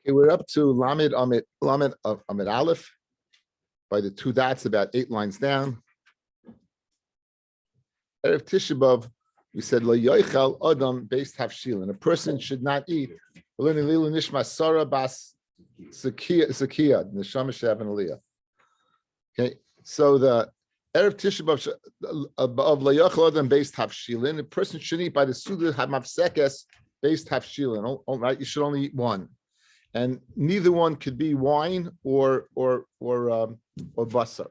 Okay, we're up to Lamed Amid Aleph by the two dots, about 8 lines down. Erev Tisha B'Av, we said Lo Yoichal Adam based Havshilin. A person should not eat. Nishma Sarah Bas Sakia Neshama Shav and Aliyah. Okay, so the Erev Tisha B'Av of Lo Yoichal Adam based Havshilin. A person should eat by the Pseudo Hamavsekes based Havshilin. All right, you should only eat one. And neither one could be wine or basar.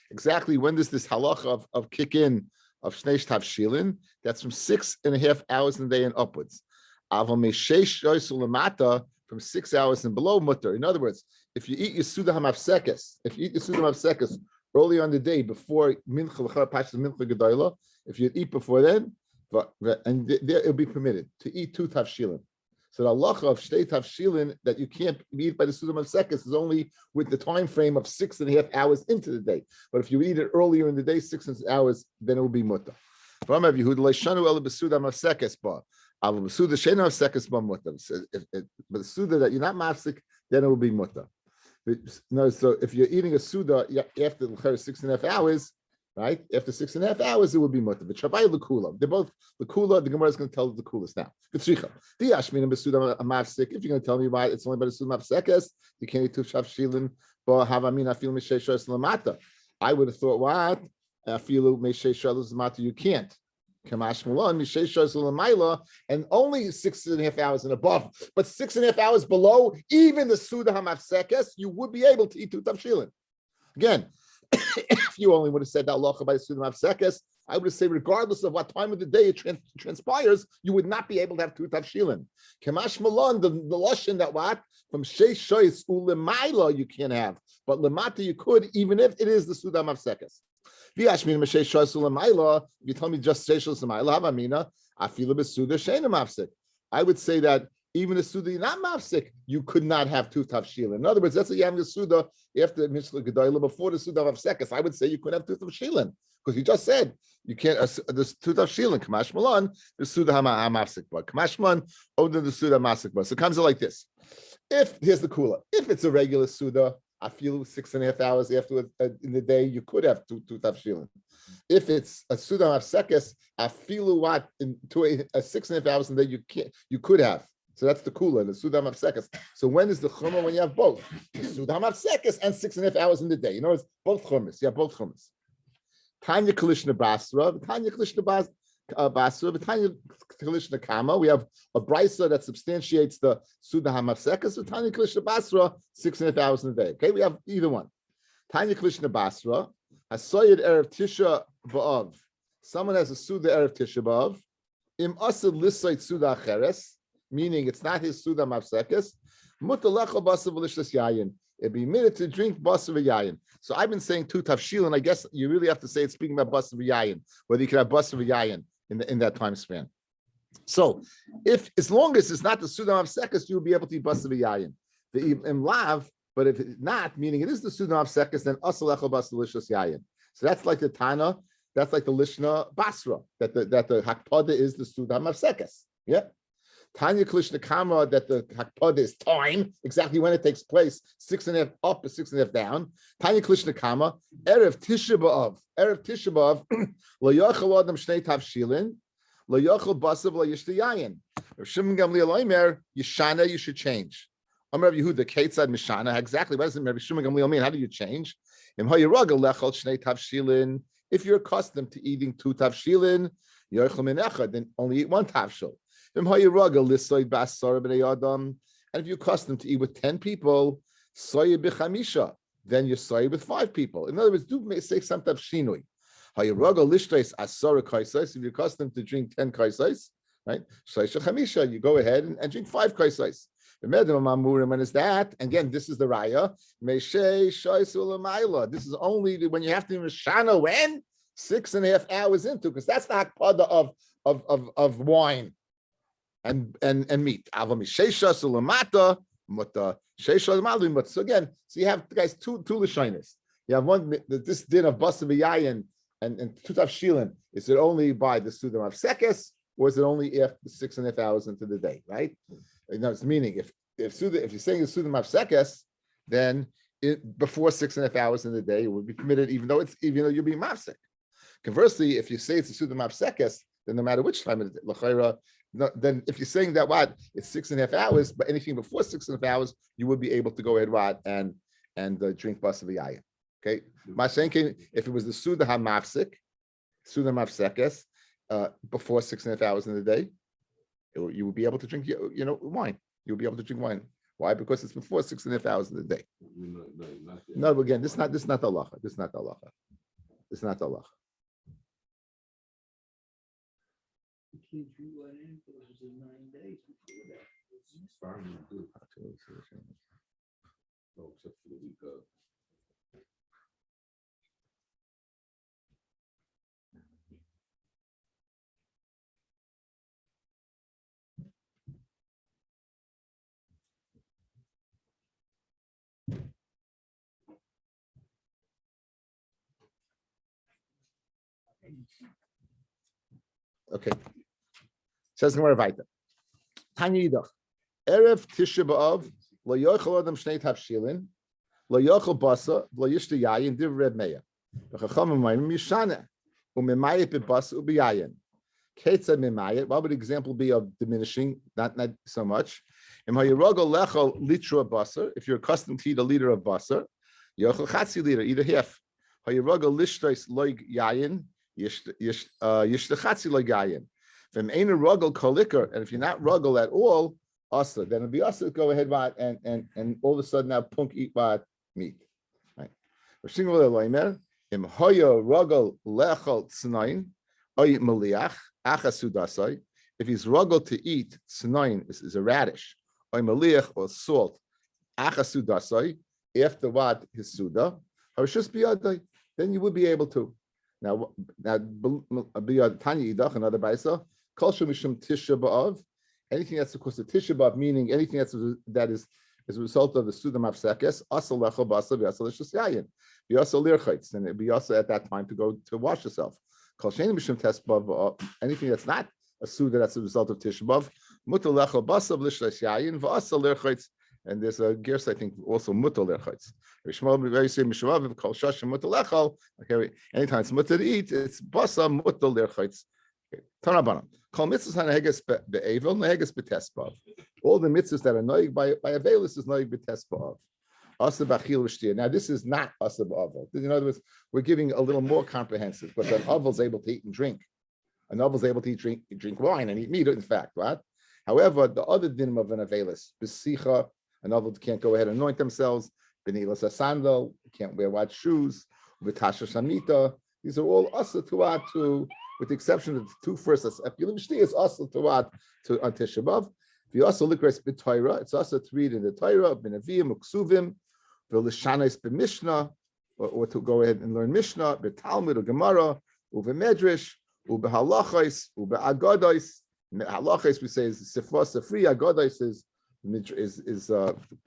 Exactly when does this halacha of kick in of shnei tavshilin? That's from 6.5 hours in the day and upwards. From 6 hours and below mutter. In other words, if you eat your suda hamafsekes, early on the day before mincha pashas mincha gedayla, if you eat before then. And there it'll be permitted to eat 2 tavshilin. So the halacha of shtei tavshilin that you can't eat by the sudam of sekes is only with the time frame of 6.5 hours into the day. But if you eat it earlier in the day, 6 hours, then it will be mutter. But the suda that you're not mafsik, then it will be mutter. No, so if you're eating a suda after 6.5 hours. Right? After 6.5 hours, it will be mutter. But Shabbai Lakula. They're both Lakula. The Gemara is going to tell the coolest now. If you're going to tell me why it's only by the Suda Mafsekes, you can't eat 2 Shavshilin, but Havamin Afil Meshei Shos Lamata. I would have thought, what? Afilu Meshei Shos Lamata, you can't. Kamash Malon, Meshei Shos Lamaila, and only 6.5 hours and above. But 6.5 hours below, even the Suda Hamafsekes, you would be able to eat 2 Tavshilin. Again, if you only would have said that halacha by the Suda Mafsekes, I would have said regardless of what time of the day it transpires, you would not be able to have 2 tavshilin. Kamash Malon, the lashon that what? From sheish shoyis ulemaila you can't have, but lemata you could, even if it is the Suda Mafsekes. V'yashmin m'sheish shoyis ulemaila, you tell me just sheish shoyis ulemaila, havamina, afilu b'suda sheina mafsek. I would say that even a Suda not mafsik, you could not have 2 tavshilin. In other words, that's what you have the Suda after Mishla Gedayla, before the Suda of Sekes. I would say you could have 2 tavshilin, because you just said you can't, there's 2 tavshilin, Kamash Malan, the Suda Hamafsik, but Kamash Malan, over the Suda Masik. So it comes out like this. Here's the kula, if it's a regular Suda, I feel 6.5 hours after in the day, you could have 2 tavshilin. If it's a Suda Mafsekes, I feel what in 6.5 hours in the day, you could have. So that's the kula, the Suda Mafsekes. So when is the chumrah? When you have both, the Suda Mafsekes and 6.5 hours in the day. You know, it's both chumras. You have both chumras. Tanya Kalishna Basra, Tanya Kalishna Basra, Tanya Kalishna Kama. We have a brisa that substantiates the Suda Mafsekes. So Tanya Kalishna Basra, 6.5 hours in the day. Okay, we have either one. Tanya Kalishna Basra, Hasoyed Erev Tisha B'Av. Someone has a Suda Erev Tisha B'Av. Im Asad Lisayt Suda Acheres. Meaning it's not his Suda Mafsekes. Mutalecha basav v'lishtas yayin. It'd be minute to drink basav v'yayin. So I've been saying 2 tavshilin. I guess you really have to say it's speaking about basav v'yayin, whether you can have basav v'yayin in that time span. So as long as it's not the Suda Mafsekes, you'll be able to eat basav v'yayin. The im lav, but if it's not, meaning it is the Suda Mafsekes, then asalecha basav v'lishtas yayin. So that's like the Tana. That's like the Lishna Basra. That the Hakpada is the Suda Mafsekes. Yeah. Tanya Klishna Kama, that the Hakpada is time, exactly when it takes place, 6.5 up or 6.5 down. Tanya Klishna Kama, Erev Tisha B'Av, Lo Yachal Adam Shnei Tavshilin, Lo Yachal Basav Lo Yishta Yayin. Rav Shimon Gamliel Omer, Yishana, you should change. Amar Rav Yehuda, Ketzad Mishana, exactly, what does Rav Shimon Gamliel mean? How do you change? Im Hayiraga Lechal Shnei Tavshilin, if you're accustomed to eating 2 Tavshilin, Yochel Min Echad, then only eat 1 Tavshil. And if you're accustomed to eat with 10 people, then you're sorry with 5 people. In other words, do say some type of shinui. If you're accustomed to drink 10 kaisais, right? You go ahead and drink 5 kaisais. When is that? Again, this is the raya. This is only when you have to mishana when 6.5 hours into, because that's the hakpada of wine. And meat. So again, so you have guys two lashonos. You have one, this din of basav v'yayin and 2 tavshilin. Is it only by the Suda Mafsekes or is it only after 6.5 hours into the day, right? It's meaning if you're saying it's Suda Mafsekes, then before 6.5 hours in the day, it would be permitted, even though you're being mafsek. Conversely, if you say it's a Suda Mafsekes, then no matter which time it is, then if you're saying that it's 6.5 hours, but anything before 6.5 hours, you would be able to go ahead and drink basa v'yayin. Okay, Mashenkin, if it was the Suda Hamafsek, Suda Mafsekes, before 6.5 hours in the day, you would be able to drink, wine. You would be able to drink wine. Why? Because it's before 6.5 hours in the day. No, again, this is not the halacha. This is not the halacha. This is not the halacha. You can't drink wine in because it's 9 days before that. It's far more good. Oh, except for the week of. Okay. Says Gemara Vita. Tanya Yidach. Erev Tisha B'Av lo yochel adam shnei tavshilin lo yochel basa lo yishta yayin div Reb Meir. V'chachamim mayim mishana u'memayit b'basa u'b'yayin. Ketzad memayit. What would the example be of diminishing? Not so much. Im hayirogel lechel litra basar. If you're accustomed to eat a liter of basar, yochel chatzi liter, eat a half. Hayirogel lishtais loig yayin. Yishta chatzi loig yayin. From ain't a ruggle kolikar, and if you're not ruggle at all, also then it'll be also go ahead and all of a sudden now punk eat meat. Right. Im hoya ruggle lechal tsnain oy maliach achasudasai. If he's ruggle to eat tsnain is a radish oy maliach or salt achasudasai after what his suda harshus biyadai, then you would be able to. Now biyad tanya idach another baisa. Tisha B'Av, anything that's of course the Tisha B'Av, meaning anything that is as a result of the Suda Mafsekes, Asal Lecha Basa V'Asal Lishus Yayin, V'Asal Lirchitz, and it'd be also at that time to go to wash yourself. Kol Sheni Mishum Tes B'Av, anything that's not a Suda that's a result of Tisha B'Av, Mutal Lecha Basa V'Lishus Yayin, V'Asal Lirchitz, and there's a gears I think also Mutal Lirchitz. Anytime it's Mutal to eat, it's Basa Mutal Lirchitz. Tanabanam. Call mitzvahs haneges be'evel, neheges betesbav. All the mitzvahs that are noig by avelis is noig betesbav. Asa b'achil v'shtir. Now this is not asa b'avel. In other words, we're giving a little more comprehensive. But an avel is able to eat and drink. An avel is able to drink wine and eat meat. In fact, right? However, the other dinim of an avelis, b'sicha, an avel can't go ahead and anoint themselves. B'nilas a sandal, can't wear white shoes. V'tasha shamita. These are all asa to. With the exception of the two first, is also to what to on Tisha B'Av. If you also look at Torah, it's also to read in the Torah, Benavim, Uksuvim, V'lishanis b'Mishnah, or to go ahead and learn Mishnah, B'Talmud or Gemara, Uvemedrash, Ubehalachos, Ubeagados. Halachos we say is Sifra Sifri, Agados is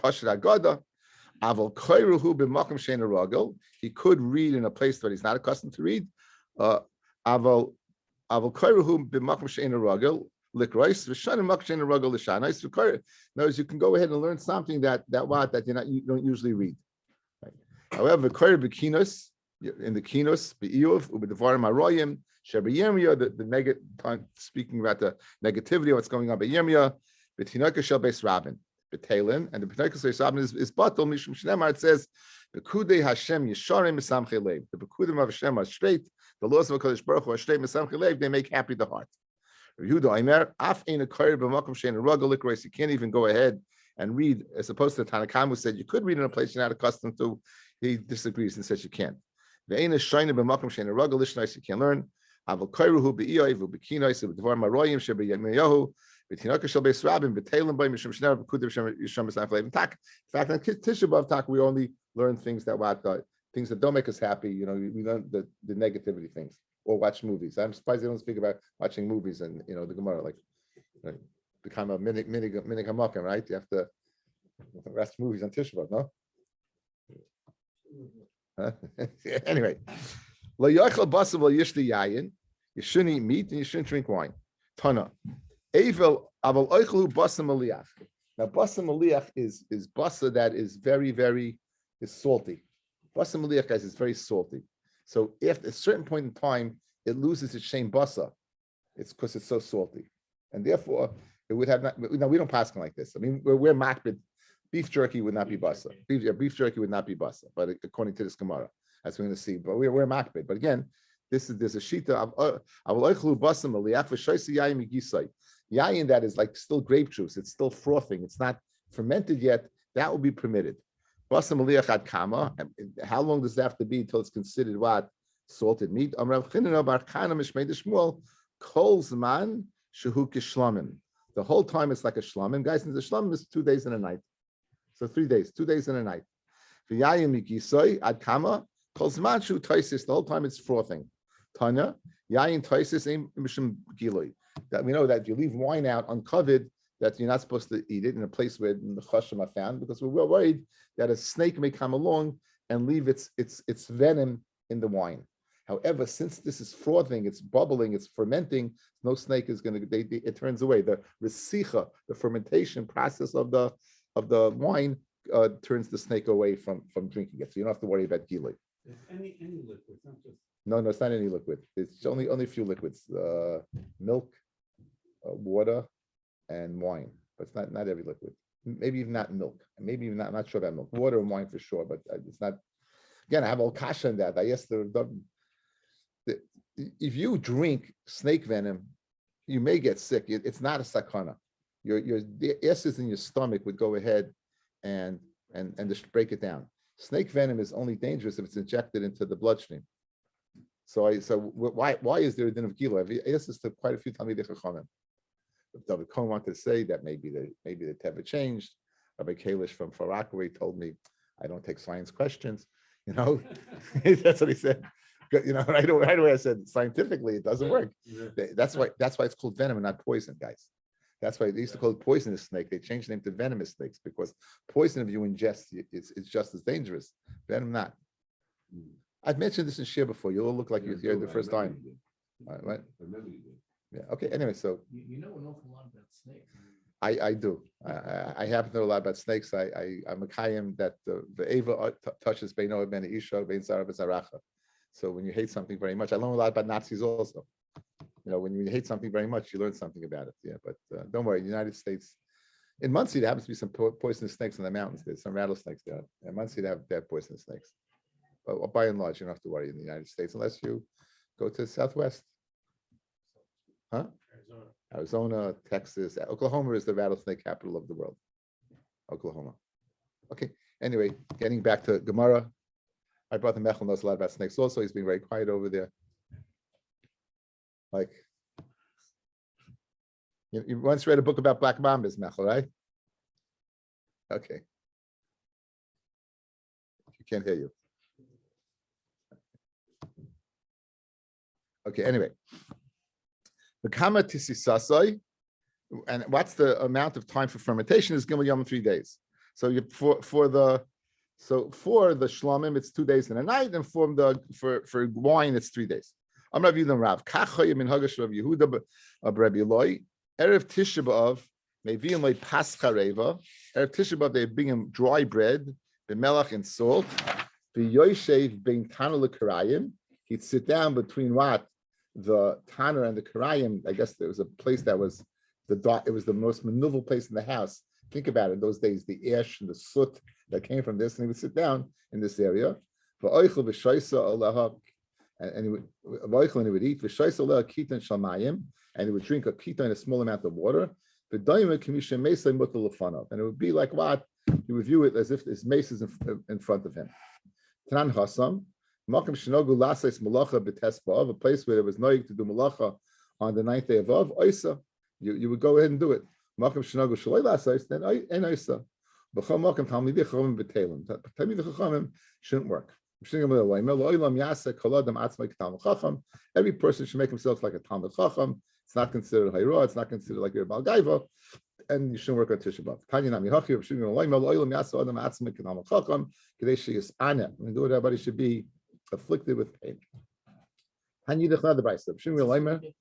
Pashat Agada. Aval Koiruhu b'Makom Shein Ragel. He could read in a place that he's not accustomed to read. Aval Kairuhu b'makom she'ena ragel likrois v'shanim makom she'ena ragel l'shanais v'kar. Notice you can go ahead and learn something that you don't usually read. Right. However, kairu b'kinos in the kinos b'iyuv u'b'devarim haroyim she'b'yirmiyah the speaking about the negativity of what's going on b'yirmiyah b'tinaka shel beis rabin b'teilin, and the b'tinaka shel beis rabin is batal mishum shnemar. It says b'kudei Hashem yisharim misamchei leiv. The b'kudim of Hashem are straight. The laws of HaKadosh Baruch Hu are straight misamchei leiv. They make happy the heart. Yehuda Aimer af ein a kair b'makom she'en ragel likrois. You can't even go ahead and read, as opposed to Tanakam who said you could read in a place you're not accustomed to. He disagrees and says you can't. Ve'ein a shayna b'makom she'en ragel lishnois. You can't learn. Aval kairuhu b'iyov u'b'kinois u'b'dvar maroyim she'b'yirmiyahu b'tinaka shel beis rabin b'teilim b'yim mishum shner b'kudim yisham misamchei leiv. In fact, on Tisha B'Av tak we only learn things that things that don't make us happy. We learn the negativity things, or watch movies. I'm surprised they don't speak about watching movies and the Gemara, like become a mini hamakim, right? You have to watch movies on Tisha B'Av, no? Anyway, you shouldn't eat meat and you shouldn't drink wine. Tana. Evel aval oichlu basa maliach. Now basa maliach is basa that is very, very is salty. Basa maliach, guys, is very salty. So if at a certain point in time it loses its shame basa, it's because it's so salty, and therefore it would have not. No, we don't pass like this. I mean, we're makbid. Beef jerky would not be basa. Beef jerky would not be basa, but according to this Gemara, as we're going to see. But we're makbid. But again, there's a shita of yayin that is like still grape juice. It's still frothing. It's not fermented yet. That will be permitted. Basam aliyach ad kama. How long does that have to be until it's considered what? Salted meat. Kol zman shehu kishlamim. The whole time it's like a shlamim. Guys, the shlamim is 2 days and a night. So 3 days, 2 days and a night. V'yayim migisoy ad kama. Kol zman shehu toisis. The whole time it's frothing. Tanya, yayin toisis aim mishum giloi. That we know that if you leave wine out uncovered, that you're not supposed to eat it in a place where the chasham are found, because we're worried that a snake may come along and leave its venom in the wine. However, since this is frothing, it's bubbling, it's fermenting, no snake is going to. It turns away. The resicha, the fermentation process of the wine, turns the snake away from drinking it. So you don't have to worry about gilui. Any liquid, not just. No, it's not any liquid. It's only a few liquids: milk, water, and wine. But it's not every liquid. Maybe even not milk. Maybe even not. I'm not sure about milk. Water and wine for sure, but it's not. Again, I have all kasha in that. I asked if you drink snake venom, you may get sick. It's not a sakana. The acids in your stomach would go ahead and just break it down. Snake venom is only dangerous if it's injected into the bloodstream. So why is there a din of gila? I've asked this to quite a few Talmidei Chachamim. David Cohen wanted to say that maybe the Teva changed. Rabbi Kalish from Far Rockaway told me I don't take science questions. That's what he said. Right away I said scientifically it doesn't work. Yeah. That's why it's called venom and not poison, guys. That's why they used to call it poisonous snake. They changed the name to venomous snakes because poison, if you ingest, it's just as dangerous. Venom not. I've mentioned this in Shia before. You all look like you're here the first time. Right? Yeah. Okay. Anyway, so you know an awful lot about snakes. I do. I happen to know a lot about snakes. I'm a kayim that the Eva touches Beino Ben Isha Ben Sarah Bezaracha. So when you hate something very much, I learned a lot about Nazis also. When you hate something very much, you learn something about it. Yeah, but don't worry. In the United States, in Muncie, there happens to be some poisonous snakes in the mountains. There's some rattlesnakes there. In Muncie, they have poisonous snakes. But by and large, you don't have to worry in the United States unless you go to the Southwest. Huh? Arizona, Texas. Oklahoma is the rattlesnake capital of the world. Oklahoma. Okay. Anyway, getting back to Gemara. My brother Mechel knows a lot about snakes also. He's being very quiet over there. Like, you once read a book about black mambas, Mechel, right? Okay. He can't hear you. Okay, anyway. The kama tisisasai, and what's the amount of time for fermentation is gimel yom 3 days. So for the shlamim it's 2 days and a night, and for wine it's 3 days. I'm Rav Yehuda Rav. Kachoy min hagash Rav Yehuda Rabbi Eloi. Erev Tisha B'av mevi'im loy pascha reva. Erev Tisha B'av they bring him dry bread, b'melach and salt. V'yoshev bein tana l'karayim. He'd sit down between what? The Tanner and the Karayim. I guess there was a place that was it was the most maneuverable place in the house. Think about it, those days, the ash and the soot that came from this, and he would sit down in this area. And he would eat and he would drink a kita in a small amount of water. And it would be like what? He would view it as if his mace is in front of him. Tanan Hasam. A place where there was noig to do malacha on the 9th day of Av, Oisa, you would go ahead and do it. Then Oisa. Talmidei Chachamim shouldn't work. Every person should make himself like a Talmid Chacham. It's not considered Hayra, it's not considered like you're a Balgaiva, and you shouldn't work on Tisha B'Av. And do it, everybody should be afflicted with pain. Hanidach another brayso. B'shim Yoleimer. Get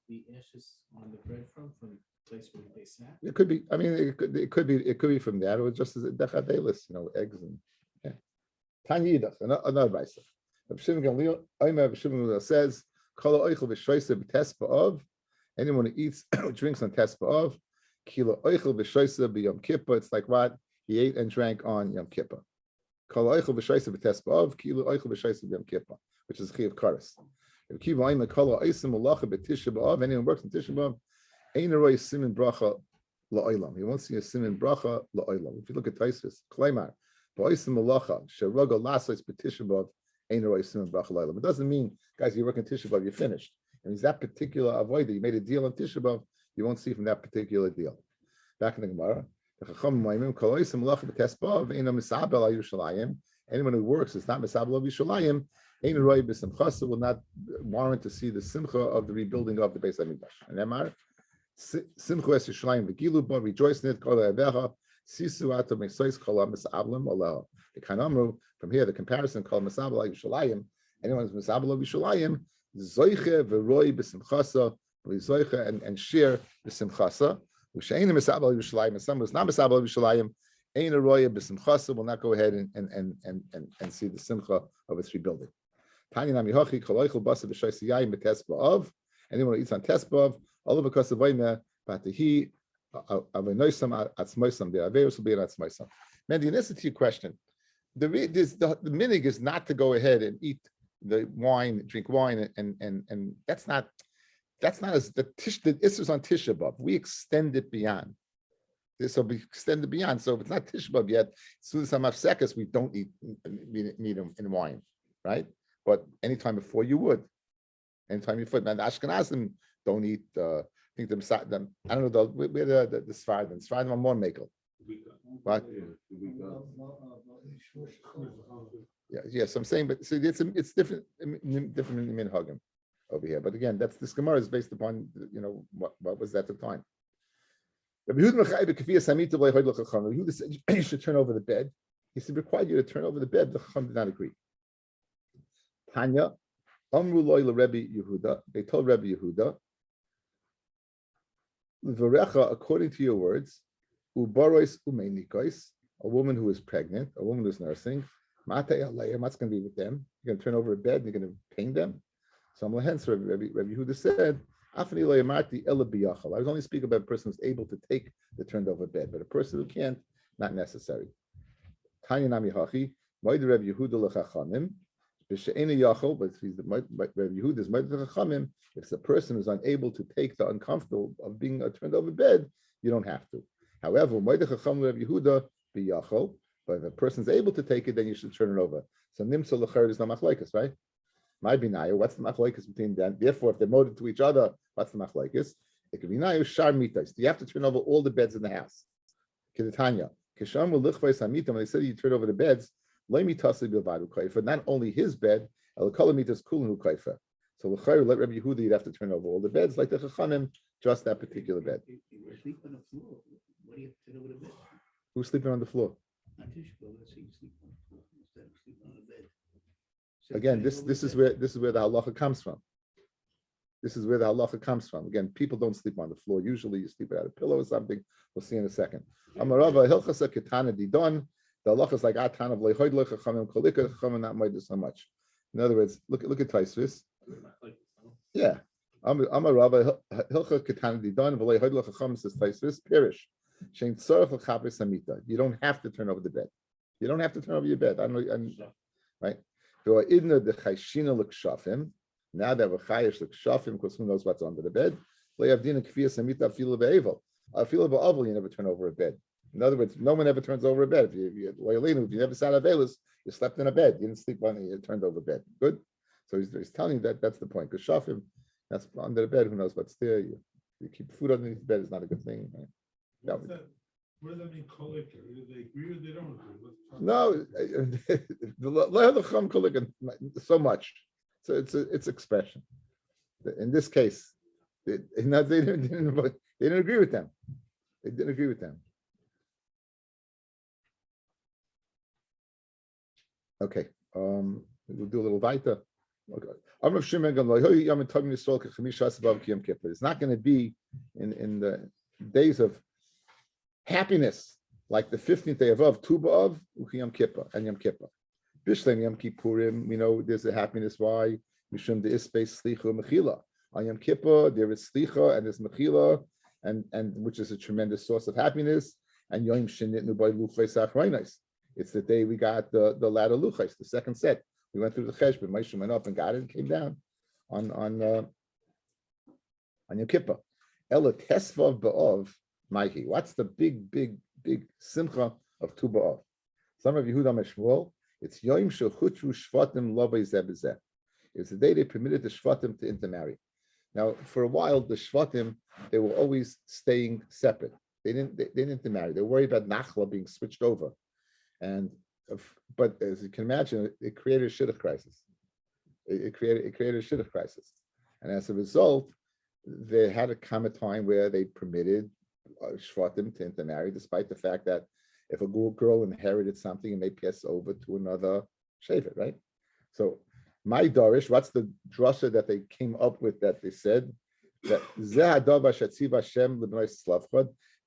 the ashes on the bread from the place where they sat. It could be. I mean, it could be from that. It was just as a dechadelis, eggs and yeah. Tanidach another brayso. B'shim Yoleimer. B'shim Yoleimer says, "Kol oichel b'shoyse b'tespa of." Anyone who eats or drinks on tespa of, kilo oichel b'shoyse b'yom kippur. It's like what he ate and drank on Yom Kippur. Kol oichel b'shoyse b'tespa of, kilo oichel b'shoyse b'yom kippur, which is chiyav kares. If kiva oim kol oisim malacha b'tisha b'av, anyone who works in tisha b'av, ein roi simin bracha la'olam. You won't see a simin bracha la'olam. If you look at Taisvis, Kleimar, b'oisim malacha sheraga lasos b'tisha b'av, ein roi simin bracha la'olam. It doesn't mean, guys, you work in tisha b'av, you're finished. It means that particular avodah, you made a deal on tisha b'av, you won't see from that particular deal. Back in the Gemara, anyone who works is not misabel of Yishalayim. Ein roi b'simchasa will not warrant to see the simcha of the rebuilding of the Beis Hamikdash. And Emar, simcha es Yishalayim v'gilu bo, rejoice in it, kol ha'avecha, sisu ato mesois kol ha'misablim aleho. The kanamru, from here, the comparison, kol misabel of Yishalayim, anyone who's misabel of Yishalayim, zoiche v'roi b'simchasa, zoiche and share b'simchasa. Someone who's not misabel Yishalayim, ein a roya b'simchasa, will not go ahead and see the simcha of its rebuilding. Tanya nami hachi kol oichel basa b'shoyse yayin b'tespa of. Anyone who eats on tespa of, all of a because of vayme, b'atahi avenoisam atzmoisam. The averos will be an atzmoisam. Man, the answer to your question, the minig is not to go ahead and eat the wine, drink wine, and that's not as the issues on Tisha B'av. We extend it beyond. This will be extended beyond. So if it's not Tisha B'av yet, as soon as I'm we don't eat meat in wine, right? But anytime before you would. Anytime you would. Now the Ashkenazim don't eat. I think them. I don't know. Where the Sfardim. Sfardim are more makel. What? Yeah. So I'm saying, but so it's different in minhagim over here. But again, this Gemara is based upon what was at the time. Rabbi Yehuda said you should turn over the bed. He said required you to turn over the bed. The Chacham did not agree. Tanya, Amru loy Rabbi Yehuda. They told Rabbi Yehuda, V'recha, according to your words, ubarois umenikos, a woman who is pregnant, a woman who is nursing, matei alayim, what's going to be with them? You're going to turn over a bed and you're going to pain them? So hence Rabbi Yehuda said, I was only speaking about a person who's able to take the turned over bed, but a person who can't, not necessary. Tanya nami hachi, moed Rabbi Yehuda lechachamim, b'she'ena yachol, but Rabbi Yehuda is moed lechachamim. If the person is unable to take the uncomfortable of being a turned over bed, you don't have to. However, moed lechacham Rabbi Yehuda b'yachol, but if a person is able to take it, then you should turn it over. So nimsa l'cher is no machlokes, right? My binayu, what's the machlokes between them? Therefore, if they're molded to each other, what's the machlokes? It could be nayu shar mitais. You have to turn over all the beds in the house. Kedetanya, kisham u'lichvayis hamitam. When they said you turn over the beds, lo mitasi b'vadu kaifa. Not only his bed, elakol mitas kulinu kaifa. So l'chayr let Rabbi Yehuda, you'd have to turn over all the beds, like the chachamim, just that particular bed. If you sleep on the floor, what do you have to turn over the bed? Who's sleeping on the floor? Not Tisha B'av, let's say you sleep on the floor instead of sleeping on the bed. Again, this is where the halacha comes from. This is where the halacha comes from. Again, people don't sleep on the floor. Usually, you sleep without a pillow or something. We'll see in a second. Amarava hilchasa ketana didon. The halacha is like atan of leihoid lechachamim kolika chachamim not made so much. In other words, look at Taisvis. Yeah. Amarava hilcha ketana didon v'leihoid lechachamim says Taisvis pirish. Shein tzarich l'chapis hamita. You don't have to turn over the bed. You don't have to turn over your bed. Right. Now that we're chayish l'kshafim, because who knows what's under the bed? You never turn over a bed. In other words, no one ever turns over a bed. If you never sat avelis, you slept in a bed. You didn't sleep on it. You turned over a bed. Good. So he's telling you that's the point. Kshafim, that's under the bed. Who knows what's there? You keep food underneath the bed is not a good thing. Right? What does that mean, collector? Do they agree or they don't agree? No, so much. So it's expression. In this case, they didn't agree with them. They didn't agree with them. Okay, we'll do a little Vita. Okay. It's not going to be in the days of happiness like the 15th day of Tu B'Av, Yom Kippur and Yom Kippur. Bishleim Yom Kippurim, we know there's a happiness. Why? Mishum de Ispeis Slicha Mechila. On Yom Kippur, there is Slicha and there's Mechila, and which is a tremendous source of happiness. And Yom Shenitnu by Luchais Achraynos. It's the day we got the ladder Luchais, the second set. We went through the Cheshbon. Moshe went up and got it and came down on Yom Kippur. Ela Tesvav B'Av Maihi. What's the big simcha of Tu B'Av? Some of Yehuda Meshmuel. It's Yom Shechutru Shvatim Lovei Zeh B'Zeh. It's the day they permitted the Shvatim to intermarry. Now, for a while, the Shvatim, they were always staying separate. They didn't intermarry. They were worried about Nachla being switched over, but as you can imagine, it created a shidduch crisis. It created a shidduch crisis, and as a result, they had to come a time where they permitted Shvatim to intermarry, despite the fact that if a girl inherited something, it may pass over to another shevet, right? So, my Darish, what's the drasha that they came up with that they said that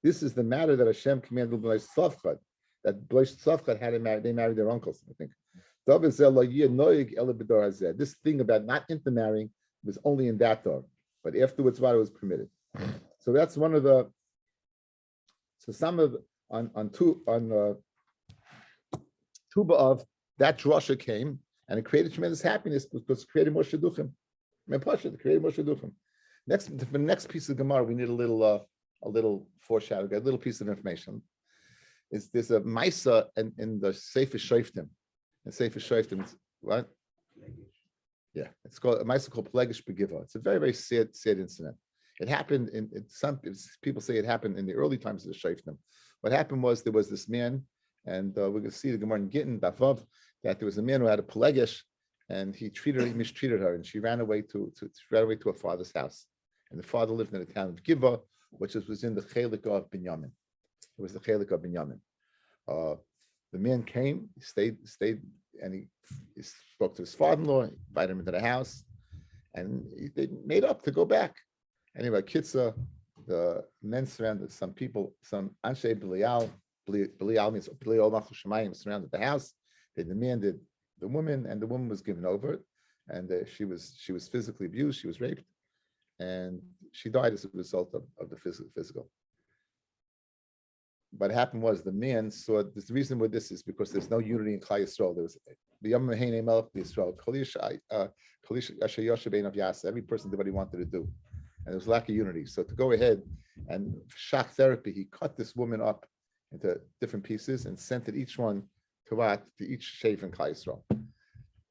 this is the matter that Hashem commanded B'nai Tzavchad, that B'nai Tzavchad had to marry, they married their uncles, I think. This thing about not intermarrying was only in that door, but afterwards, it was permitted. So that's one of the. So some of Tu B'Av, that drasha came and it created tremendous happiness because it created more shidduchim. It created more shidduchim. For the next piece of Gemara, we need a little foreshadowing, a little piece of information. There's a Maisa in the Sefer Shoftim. In Sefer Shoftim, what? Yeah, it's called a Maisa called Plegish Begiva. It's a very, very sad incident. It happened in some people say it happened in the early times of the Shoftim. What happened was there was this man, and we're going to see the Gemara in Gittin, Daf, that there was a man who had a Plegish, and he mistreated her, and she ran away to her father's house. And the father lived in the town of Giva, which was in the Chelik of Binyamin. It was the Chelik of Binyamin. The man came, he stayed, and he spoke to his father-in-law, invited him into the house, and they made up to go back. Anyway, Kitza, the men surrounded some people, some Anshe Belial means Belial Machu Shemayim surrounded the house. They demanded the woman, and the woman was given over, and she was physically abused. She was raped, and she died as a result of the physical. What happened was the man saw. The reason with this is because there's no unity in Klal Yisrael. There was the Yom Meheinei Melech Yisrael. Every person did what he wanted to do, and there was lack of unity. So to go ahead and shock therapy, he cut this woman up into different pieces and sent it each one to each shev in Klal Yisrael.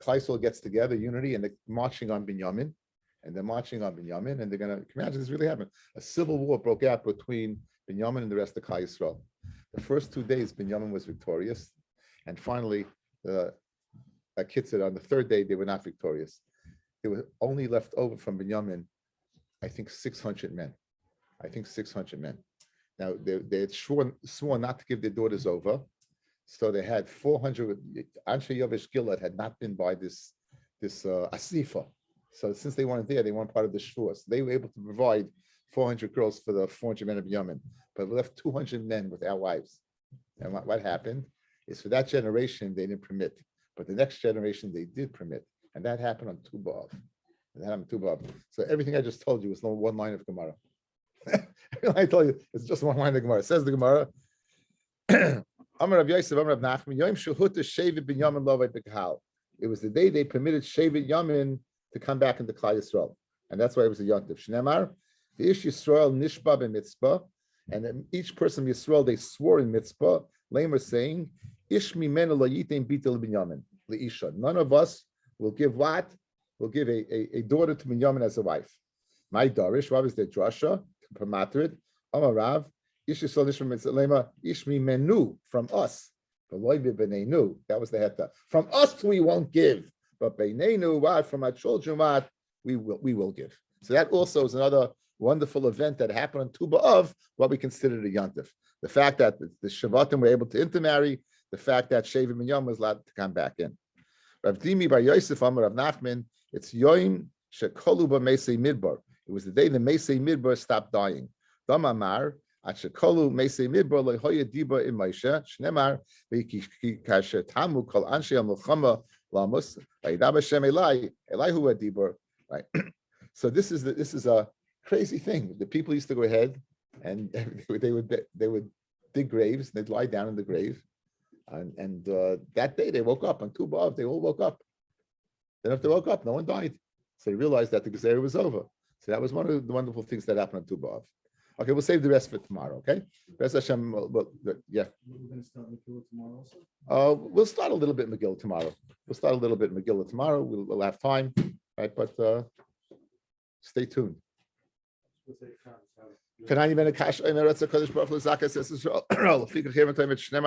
Klal Yisrael gets together, unity, and they're marching on Binyamin, and they're going to imagine this really happened. A civil war broke out between Binyamin and the rest of Klal Yisrael. The first 2 days, Binyamin was victorious, and finally, Kitzur, on the third day, they were not victorious. There were only left over from Binyamin, I think 600 men. Now, they had sworn not to give their daughters over, so they had 400. Anshe Yovesh Gilad had not been by this Asifa. So since they weren't there, they weren't part of the Shvur. So they were able to provide 400 girls for the 400 men of Yemen, but we left 200 men with our wives. And what happened is for that generation, they didn't permit, but the next generation, they did permit. And that happened on Tu B'Av. So everything I just told you was one line of Gemara. I told you, it's just one line of Gemara. It says the Gemara, Amar Rav Yosef, Amar Rav Nachman, Yom Shehuta Shevet Binyamin Lovei B'Kahal. It was the day they permitted Shevet Yamin to come back into Klal Yisrael. And that's why it was a Yontif. Shnemar, the Ish Yisrael Nishba b'Mitzpah, and then each person in Yisrael, they swore in Mitzpah, Lamer saying, Ish mimenu lo yitem bitel Binyamin, le'isha. None of us will give what? Will give a daughter to Binyamin as a wife. My Darish, what was the drasha? Pamatrid, Amar Rav, Ish Yisrael Nishba b'Mitzpah, Lamer, Ish mimenu, from us. That was the heta. From us we won't give. But Beinenu, what? From our children, what? We will give. So that also is another wonderful event that happened on Tu B'Av, what we considered a Yontif. The fact that the Shavatim were able to intermarry, the fact that Shevet Binyamin was allowed to come back in. Rav Dimi bar Yosef Amar Rav Nachman, It's Yoim Shekoluba Mesei Midbar. It was the day the Mesei Midbar stopped dying. Damamar at Shekolu Mesei Midbar lehoya diba in Maisha Shnemar ve'kikasher tamu kol anshe al-milchama lamus va'idaba Shem Elai Elihu adibur. Right. So this is a crazy thing. The people used to go ahead and they would dig graves. They'd lie down in the grave, and that day they woke up on Tu B'Av. They all woke up. Then after they woke up, no one died. So they realized that the Gezerah was over. So that was one of the wonderful things that happened on Tu B'Av. Okay, we'll save the rest for tomorrow. Okay, B'ez Hashem. Yeah. We're going to start Megillah tomorrow also? We'll start a little bit Megillah tomorrow. We'll have time, right? But stay tuned. Can I even a cash? I know that's a Kodesh Baruch Hu Zaka says